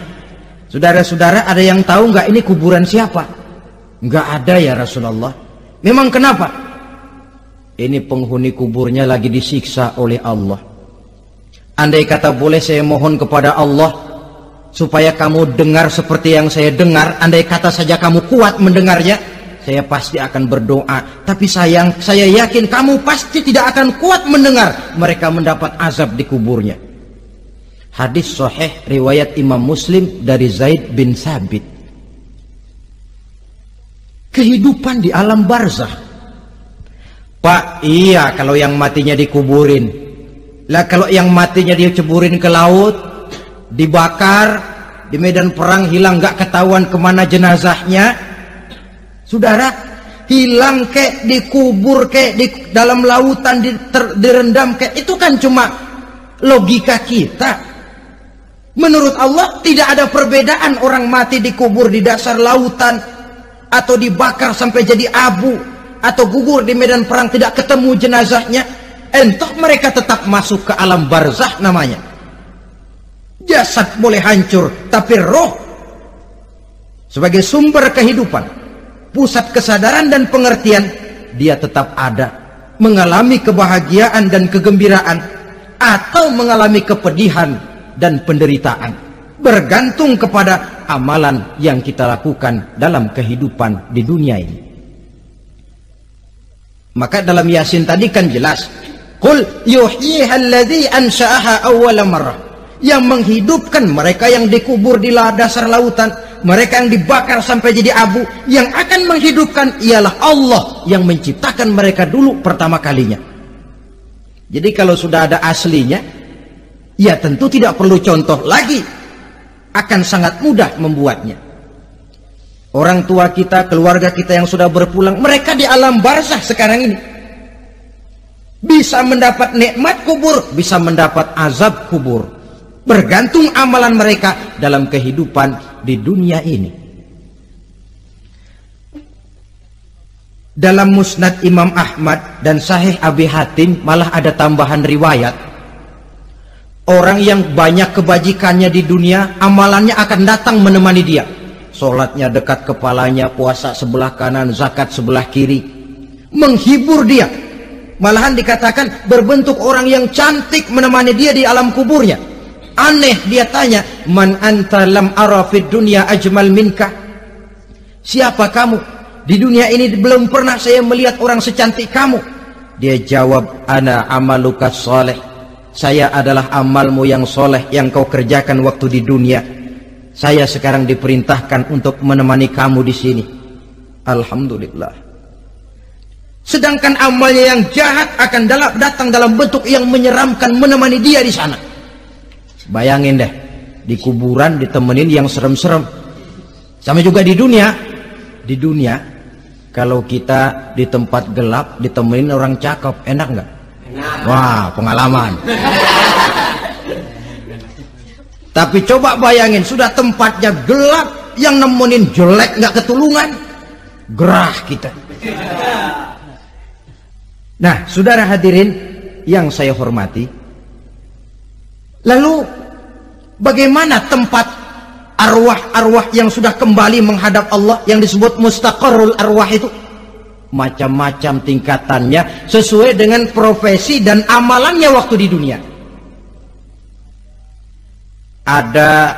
saudara-saudara ada yang tahu nggak ini kuburan siapa? Nggak ada ya Rasulullah. Memang kenapa? Ini penghuni kuburnya lagi disiksa oleh Allah. Andai kata boleh saya mohon kepada Allah supaya kamu dengar seperti yang saya dengar, andai kata saja kamu kuat mendengarnya, saya pasti akan berdoa. Tapi sayang, saya yakin kamu pasti tidak akan kuat mendengar mereka mendapat azab di kuburnya. Hadis sahih riwayat Imam Muslim dari Zaid bin Sabit. Kehidupan di alam barzah. Pak, iya kalau yang matinya dikuburin. Lah kalau yang matinya dia ceburin ke laut, dibakar, di medan perang hilang gak ketahuan kemana jenazahnya. Saudara, hilang kek, dikubur kek, di dalam lautan direndam kek, itu kan cuma logika kita. Menurut Allah tidak ada perbedaan orang mati dikubur di dasar lautan atau dibakar sampai jadi abu atau gugur di medan perang tidak ketemu jenazahnya. Entah mereka tetap masuk ke alam barzah namanya. Jasad boleh hancur, tapi roh sebagai sumber kehidupan, pusat kesadaran dan pengertian, dia tetap ada, mengalami kebahagiaan dan kegembiraan atau mengalami kepedihan dan penderitaan, bergantung kepada amalan yang kita lakukan dalam kehidupan di dunia ini. Maka dalam Yasin tadi kan jelas, qul yuhyiha alladzi ansha'aha awwala marrah, yang menghidupkan mereka yang dikubur di dasar lautan, mereka yang dibakar sampai jadi abu, yang akan menghidupkan ialah Allah yang menciptakan mereka dulu pertama kalinya. Jadi kalau sudah ada aslinya, ya tentu tidak perlu contoh lagi, akan sangat mudah membuatnya. Orang tua kita, keluarga kita yang sudah berpulang, mereka di alam barzah sekarang ini bisa mendapat nikmat kubur, bisa mendapat azab kubur, bergantung amalan mereka dalam kehidupan di dunia ini. Dalam Musnad Imam Ahmad dan Sahih Abi Hatim malah ada tambahan riwayat, orang yang banyak kebajikannya di dunia, amalannya akan datang menemani dia. Sholatnya dekat kepalanya, puasa sebelah kanan, zakat sebelah kiri, menghibur dia. Malahan dikatakan berbentuk orang yang cantik menemani dia di alam kuburnya. Aneh, dia tanya, man anta lam ara fid dunya ajmal minka. Siapa kamu? Di dunia ini belum pernah saya melihat orang secantik kamu. Dia jawab, ana amaluka soleh. Saya adalah amalmu yang soleh yang kau kerjakan waktu di dunia. Saya sekarang diperintahkan untuk menemani kamu di sini. Alhamdulillah. Sedangkan amalnya yang jahat akan datang dalam bentuk yang menyeramkan menemani dia di sana. Bayangin deh, di kuburan ditemenin yang serem-serem. Sama juga di dunia. Di dunia, kalau kita di tempat gelap ditemenin orang cakep, enak nggak? Wah, pengalaman. Tapi coba bayangin, sudah tempatnya gelap, yang nemenin jelek nggak ketulungan, gerah kita. Nah, saudara hadirin yang saya hormati, lalu bagaimana tempat arwah-arwah yang sudah kembali menghadap Allah yang disebut mustaqarrul arwah itu? Macam-macam tingkatannya sesuai dengan profesi dan amalannya waktu di dunia. Ada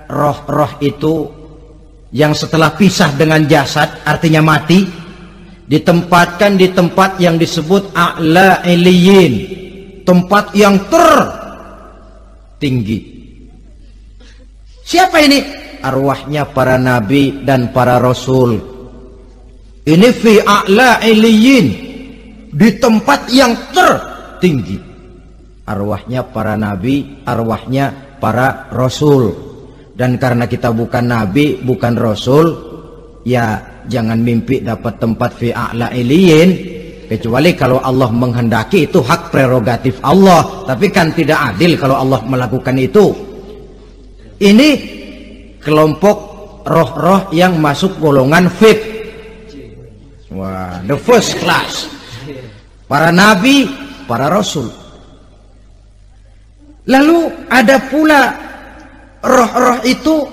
roh-roh itu yang setelah pisah dengan jasad, artinya mati, ditempatkan di tempat yang disebut a'la iliyin, tempat yang tertinggi. Siapa ini? Arwahnya para nabi dan para rasul. Ini fi a'la iliyin, di tempat yang tertinggi. Arwahnya para nabi, arwahnya para rasul. Dan karena kita bukan nabi, bukan rasul, ya jangan mimpi dapat tempat fi a'la iliyin, kecuali kalau Allah menghendaki. Itu hak prerogatif Allah, tapi kan tidak adil kalau Allah melakukan itu. Ini kelompok roh-roh yang masuk golongan VIP. Wah, the first class. Para nabi, para rasul. Lalu ada pula roh-roh itu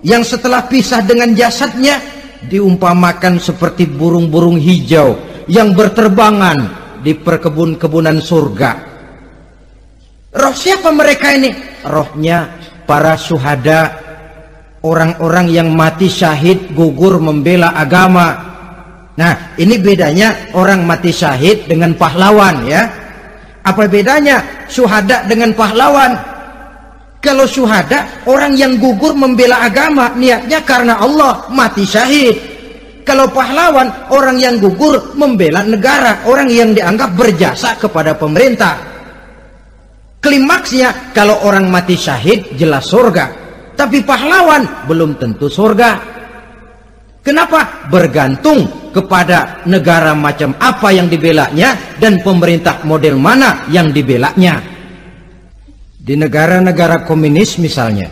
yang setelah pisah dengan jasadnya diumpamakan seperti burung-burung hijau yang berterbangan di perkebun-kebunan surga. Roh siapa mereka ini? Rohnya para syuhada, orang-orang yang mati syahid gugur membela agama. Nah, ini bedanya orang mati syahid dengan pahlawan, ya. Apa bedanya syuhada dengan pahlawan? Kalau syuhada, orang yang gugur membela agama, niatnya karena Allah, mati syahid. Kalau pahlawan, orang yang gugur membela negara, orang yang dianggap berjasa kepada pemerintah. Klimaksnya, kalau orang mati syahid jelas surga, tapi pahlawan belum tentu surga. Kenapa? Bergantung kepada negara macam apa yang dibelanya dan pemerintah model mana yang dibelanya. Di negara-negara komunis misalnya,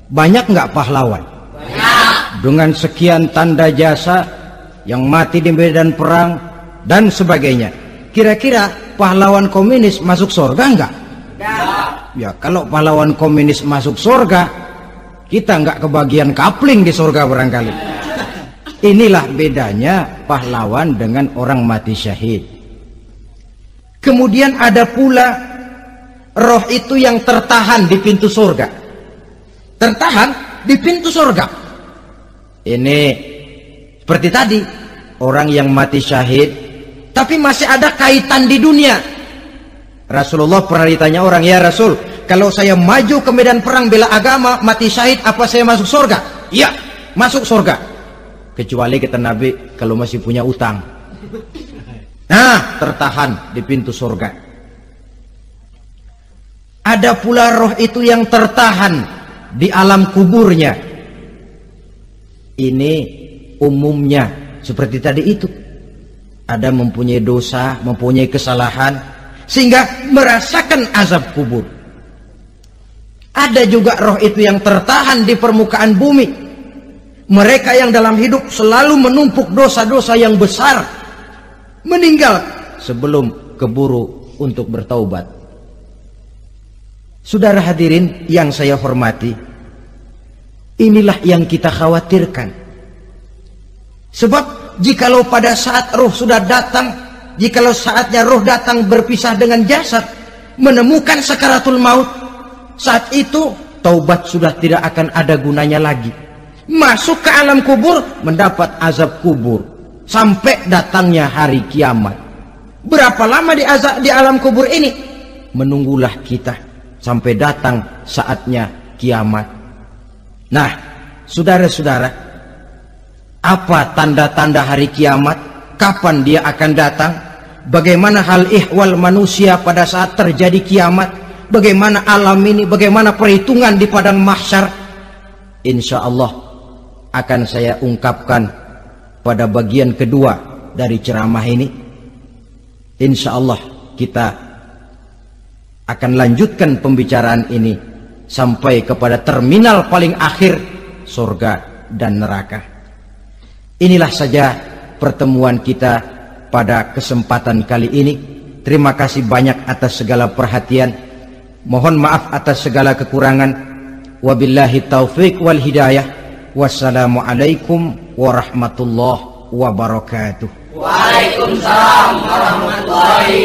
banyak nggak pahlawan? Banyak. Dengan sekian tanda jasa yang mati di medan perang dan sebagainya. Kira-kira pahlawan komunis masuk surga nggak? Enggak. Ya, kalau pahlawan komunis masuk surga, kita nggak kebagian kapling di surga barangkali. Inilah bedanya pahlawan dengan orang mati syahid. Kemudian ada pula roh itu yang tertahan di pintu surga. Tertahan di pintu surga. Ini seperti tadi, orang yang mati syahid tapi masih ada kaitan di dunia. Rasulullah pernah ditanya orang, ya Rasul, kalau saya maju ke medan perang bela agama, mati syahid, apa saya masuk surga? Iya, masuk surga. Kecuali kata Nabi, kalau masih punya utang. Nah, tertahan di pintu surga. Ada pula roh itu yang tertahan di alam kuburnya. Ini umumnya seperti tadi itu. Ada mempunyai dosa, mempunyai kesalahan, sehingga merasakan azab kubur. Ada juga roh itu yang tertahan di permukaan bumi. Mereka yang dalam hidup selalu menumpuk dosa-dosa yang besar, meninggal sebelum keburu untuk bertaubat. Saudara hadirin yang saya hormati, inilah yang kita khawatirkan. Sebab jikalau pada saat roh sudah datang, jikalau saatnya roh datang berpisah dengan jasad, menemukan sakaratul maut, saat itu taubat sudah tidak akan ada gunanya lagi. Masuk ke alam kubur, mendapat azab kubur sampai datangnya hari kiamat. Berapa lama di alam kubur ini? Menunggulah kita sampai datang saatnya kiamat. Nah, saudara-saudara, apa tanda-tanda hari kiamat? Kapan dia akan datang? Bagaimana hal ihwal manusia pada saat terjadi kiamat? Bagaimana alam ini? Bagaimana perhitungan di padang mahsyar? Insya Allah akan saya ungkapkan pada bagian kedua dari ceramah ini. Insya Allah kita akan lanjutkan pembicaraan ini sampai kepada terminal paling akhir, surga dan neraka. Inilah saja pertemuan kita pada kesempatan kali ini. Terima kasih banyak atas segala perhatian. Mohon maaf atas segala kekurangan. Wabillahi taufiq wal hidayah. Wassalamualaikum warahmatullahi wabarakatuh. Waalaikumsalam warahmatullahi